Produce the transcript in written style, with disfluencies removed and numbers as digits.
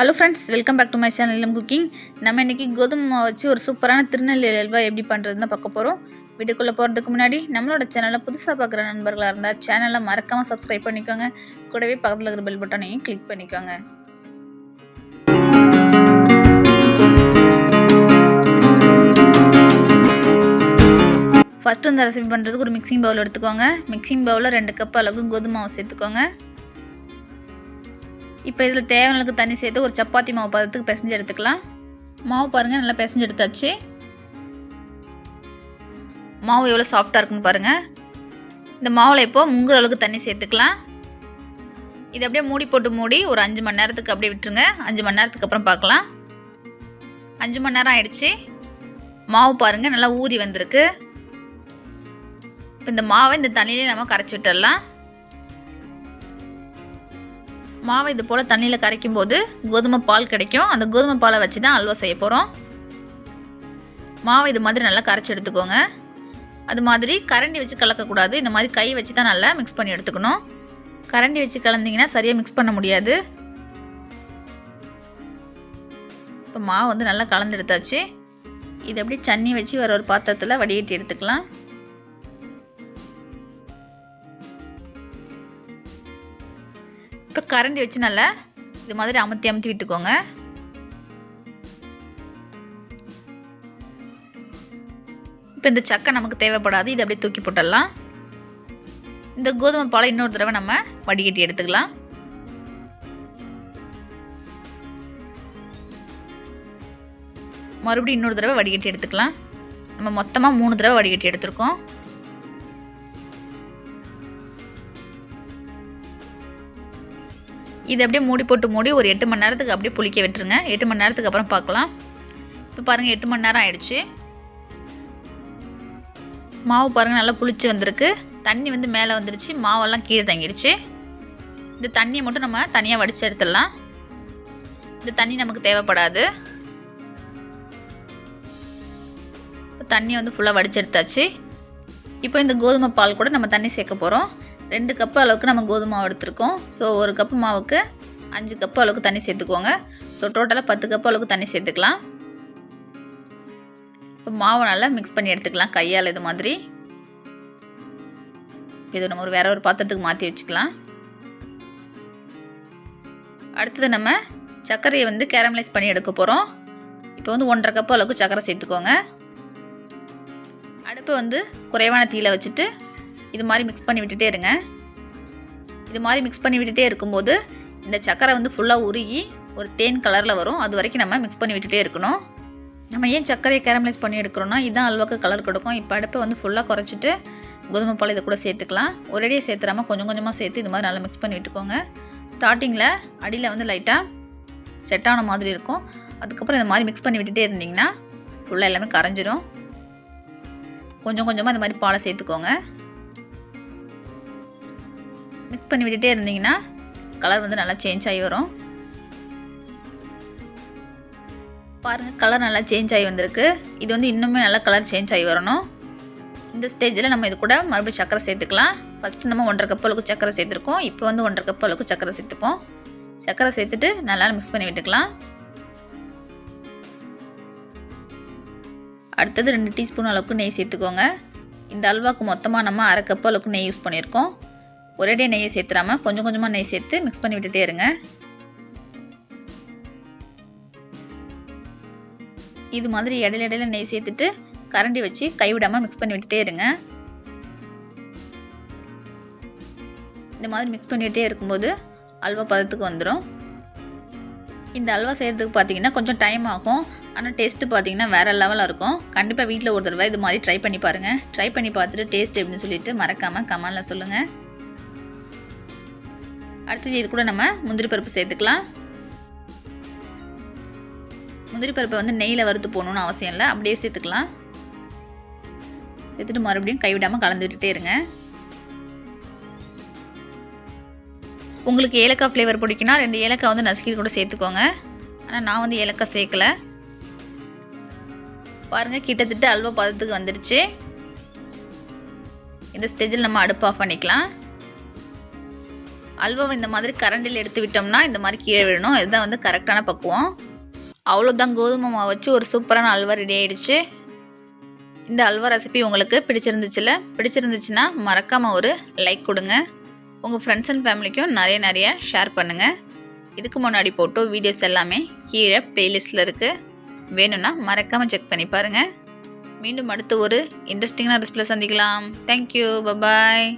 Hello friends, welcome back to my channel LM cooking. நம்ம இன்றைக்கி கோதுமை மாவு வச்சு ஒரு சூப்பரான திருநெல்வேலி அல்வா எப்படி பண்ணுறதுன்னு தான் பார்க்க போகிறோம். வீடியோக்குள்ளே போகிறதுக்கு முன்னாடி நம்மளோட சேனலை புதுசாக பார்க்குற நண்பர்களாக இருந்தால் சேனலை மறக்காமல் சப்ஸ்கிரைப் பண்ணிக்கோங்க. கூடவே பக்கத்தில் இருக்கிற பெல் பட்டனையும் கிளிக் பண்ணிக்கோங்க. ஃபஸ்ட்டு இந்த ரெசிபி பண்ணுறதுக்கு ஒரு மிக்சிங் பவுல் எடுத்துக்கோங்க. மிக்சிங் பவுலில் 2 கப் அளவுக்கு கோதுமை மாவு சேர்த்துக்கோங்க. இப்போ இதில் தேவையான அளவுக்கு தண்ணி சேர்த்து ஒரு சப்பாத்தி மாவு பதத்துக்கு பிசைஞ்சு எடுத்துக்கலாம். மாவு பாருங்கள், நல்லா பிசைஞ்சு எடுத்தாச்சு. மாவு எவ்வளோ சாஃப்டாக இருக்குன்னு பாருங்கள். இந்த மாவில் இப்போது முங்குற அளவுக்கு தண்ணி சேர்த்துக்கலாம். இதை அப்படியே மூடி ஒரு 5 மணி நேரத்துக்கு அப்படியே விட்டுருங்க. 5 மணி நேரத்துக்கு அப்புறம் பார்க்கலாம். 5 மணி நேரம் ஆயிடுச்சு. மாவு பாருங்கள், நல்லா ஊறி வந்திருக்கு. இப்போ இந்த மாவை இந்த தண்ணியிலே நம்ம கரைச்சி விட்டுடலாம். மாவை இது போல் தண்ணியில் கரைக்கும் போது கோதுமை பால் கிடைக்கும். அந்த கோதுமை பாலை வச்சு தான் அல்வா செய்ய போகிறோம். மாவை இது மாதிரி நல்லா கரைச்சி எடுத்துக்கோங்க. அது மாதிரி கரண்டி வச்சு கலக்கக்கூடாது. இந்த மாதிரி கை வச்சு தான் நல்லா மிக்ஸ் பண்ணி எடுத்துக்கணும். கரண்டி வச்சு கலந்திங்கன்னா சரியாக மிக்ஸ் பண்ண முடியாது. இப்போ மாவு வந்து நல்லா கலந்து எடுத்தாச்சு. இது அப்படியே சன்னி வச்சு ஒரு பாத்திரத்தில் வடிகட்டி எடுத்துக்கலாம். இப்போ கரண்டி வச்சு நல்லா இது மாதிரி அமுத்தி விட்டுக்கோங்க. இப்போ இந்த சக்கை நமக்கு தேவைப்படாது. இது அப்படியே தூக்கி போட்டுடலாம். இந்த கோதுமை பாலை இன்னொரு தடவை நம்ம வடிகட்டி எடுத்துக்கலாம். மறுபடியும் இன்னொரு தடவை வடிகட்டி எடுத்துக்கலாம். நம்ம மொத்தமாக 3 தடவை வடிகட்டி எடுத்துருக்கோம். இது அப்படியே மூடி ஒரு 8 மணி நேரத்துக்கு அப்படியே புளிக்க விட்டுருங்க. 8 மணி நேரத்துக்கு அப்புறம் பார்க்கலாம். இப்போ பாருங்கள், 8 மணி நேரம் ஆயிடுச்சு. மாவு பாருங்கள், நல்லா புளிச்சு வந்திருக்கு. தண்ணி வந்து மேலே வந்துருச்சு, மாவெல்லாம் கீழே தங்கிடுச்சு. இந்த தண்ணியை மட்டும் நம்ம தனியாக வடித்து எடுத்துடலாம். இந்த தண்ணி நமக்கு தேவைப்படாது. இப்போ தண்ணி வந்து ஃபுல்லாக வடித்து எடுத்தாச்சு. இப்போ இந்த கோதுமை பால் கூட நம்ம தண்ணி சேர்க்க போகிறோம். 2 கப்பு அளவுக்கு நம்ம கோதுமை மாவு எடுத்துருக்கோம். ஸோ 1 கப்பு மாவுக்கு 5 கப்பு அளவுக்கு தண்ணி சேர்த்துக்கோங்க. ஸோ டோட்டலாக 10 கப்பு அளவுக்கு தண்ணி சேர்த்துக்கலாம். இப்போ மாவை நல்லா மிக்ஸ் பண்ணி எடுத்துக்கலாம் கையால் இது மாதிரி. இது நம்ம வேற ஒரு பாத்திரத்துக்கு மாற்றி வச்சுக்கலாம். அடுத்தது நம்ம சர்க்கரையை வந்து கேரமலைஸ் பண்ணி எடுக்க போகிறோம். இப்போ வந்து 1.5 கப்பு அளவுக்கு சர்க்கரை சேர்த்துக்கோங்க. அடுப்பை வந்து குறைவான தீயில வச்சுட்டு இது மாதிரி மிக்ஸ் பண்ணி விட்டுட்டே இருங்க. இது மாதிரி மிக்ஸ் பண்ணி விட்டுட்டே இருக்கும்போது இந்த சக்கரை வந்து ஃபுல்லாக உருகி ஒரு தேன் கலரில் வரும். அது வரைக்கும் நம்ம மிக்ஸ் பண்ணி விட்டுட்டே இருக்கணும். நம்ம ஏன் சர்க்கரையை கேரமலைஸ் பண்ணி எடுக்கிறோன்னா இதுதான் அல்வாக்கு கலர் கொடுக்கும். இப்போ அடுப்பை வந்து ஃபுல்லாக குறைச்சிட்டு கோதுமை பால் இதை கூட சேர்த்துக்கலாம். ஒரேடியே சேர்த்துறாமல் கொஞ்சம் கொஞ்சமாக சேர்த்து இது மாதிரி நல்லா மிக்ஸ் பண்ணி விட்டுக்கோங்க. ஸ்டார்டிங்கில் அடியில் வந்து லைட்டாக செட் ஆன மாதிரி இருக்கும். அதுக்கப்புறம் இந்த மாதிரி மிக்ஸ் பண்ணி விட்டுட்டே இருந்திங்கன்னா ஃபுல்லாக எல்லாமே கரைஞ்சிரும். கொஞ்சம் கொஞ்சமாக இந்த மாதிரி பாலை சேர்த்துக்கோங்க. மிக்ஸ் பண்ணி விட்டுட்டே இருந்தீங்கன்னா கலர் வந்து நல்லா சேஞ்ச் ஆகி வரும். பாருங்கள், கலர் நல்லா சேஞ்ச் ஆகி வந்திருக்கு. இது வந்து இன்னுமே நல்லா கலர் சேஞ்ச் ஆகி வரணும். இந்த ஸ்டேஜில் நம்ம இது கூட மறுபடியும் சக்கரை சேர்த்துக்கலாம். ஃபஸ்ட்டு நம்ம 1.5 கப்பு அளவுக்கு சக்கரை சேர்த்துருக்கோம். இப்போ வந்து 1.5 கப்பு அளவுக்கு சக்கரை சேர்த்துப்போம். சக்கரை சேர்த்துட்டு நல்லா மிக்ஸ் பண்ணி விட்டுக்கலாம். அடுத்தது 2 டீஸ்பூன் அளவுக்கு நெய் சேர்த்துக்கோங்க. இந்த அல்வாக்கு மொத்தமாக நம்ம 1/2 கப்பு அளவுக்கு நெய் யூஸ் பண்ணியிருக்கோம். ஒரேடியே நெய்யை சேர்த்துறாமல் கொஞ்சம் கொஞ்சமாக நெய் சேர்த்து மிக்ஸ் பண்ணி விட்டுட்டே இருங்க. இது மாதிரி இடையில நெய் சேர்த்துட்டு கரண்டி வச்சு கைவிடாமல் மிக்ஸ் பண்ணி விட்டுட்டே இருங்க. இந்த மாதிரி மிக்ஸ் பண்ணிகிட்டே இருக்கும்போது அல்வா பதத்துக்கு வந்துடும். இந்த அல்வா செய்கிறதுக்கு பார்த்தீங்கன்னா கொஞ்சம் டைம் ஆகும். ஆனால் டேஸ்ட்டு பார்த்தீங்கன்னா வேறு லெவலில் இருக்கும். கண்டிப்பாக வீட்டில் ஒரு தடவை இது மாதிரி ட்ரை பண்ணி பாருங்கள். ட்ரை பண்ணி பார்த்துட்டு டேஸ்ட் எப்படின்னு சொல்லிட்டு மறக்காமல் கமெண்டில் சொல்லுங்கள். அடுத்தது இது கூட நம்ம முந்திரி பருப்பு சேர்த்துக்கலாம். முந்திரி பருப்பை வந்து நெய்யில் வறுத்து போகணுன்னு அவசியம் இல்லை, அப்படியே சேர்த்துக்கலாம். சேர்த்துட்டு மறுபடியும் கைவிடாமல் கலந்து விட்டுட்டே இருங்க. உங்களுக்கு ஏலக்காய் ஃப்ளேவர் பிடிக்குன்னா 2 ஏலக்காய் வந்து நசுக்கி கூட சேர்த்துக்கோங்க. ஆனால் நான் வந்து ஏலக்காய் சேர்க்கலை. பாருங்கள், கிட்டத்தட்ட அல்வா பதத்துக்கு வந்துடுச்சு. இந்த ஸ்டேஜில் நம்ம அடுப்பு ஆஃப் பண்ணிக்கலாம். அல்வாவை இந்த மாதிரி கரண்டில் எடுத்து விட்டோம்னா இந்த மாதிரி கீழே விழணும். இதுதான் வந்து கரெக்டான பக்குவம். அவ்வளோதான், கோதுமை மாவு வச்சு ஒரு சூப்பரான அல்வா ரெடி ஆகிடுச்சு. இந்த அல்வா ரெசிபி உங்களுக்கு பிடிச்சிருந்துச்சுன்னா மறக்காமல் ஒரு லைக் கொடுங்க. உங்கள் ஃப்ரெண்ட்ஸ் அண்ட் ஃபேமிலிக்கும் நிறைய ஷேர் பண்ணுங்கள். இதுக்கு முன்னாடி போட்டோ வீடியோஸ் எல்லாமே கீழே ப்ளேலிஸ்ட்டில் இருக்குது. வேணும்னா மறக்காமல் செக் பண்ணி பாருங்கள். மீண்டும் அடுத்து ஒரு இன்ட்ரெஸ்டிங்கான ரெசிபியில் சந்திக்கலாம். Thank you, bye bye.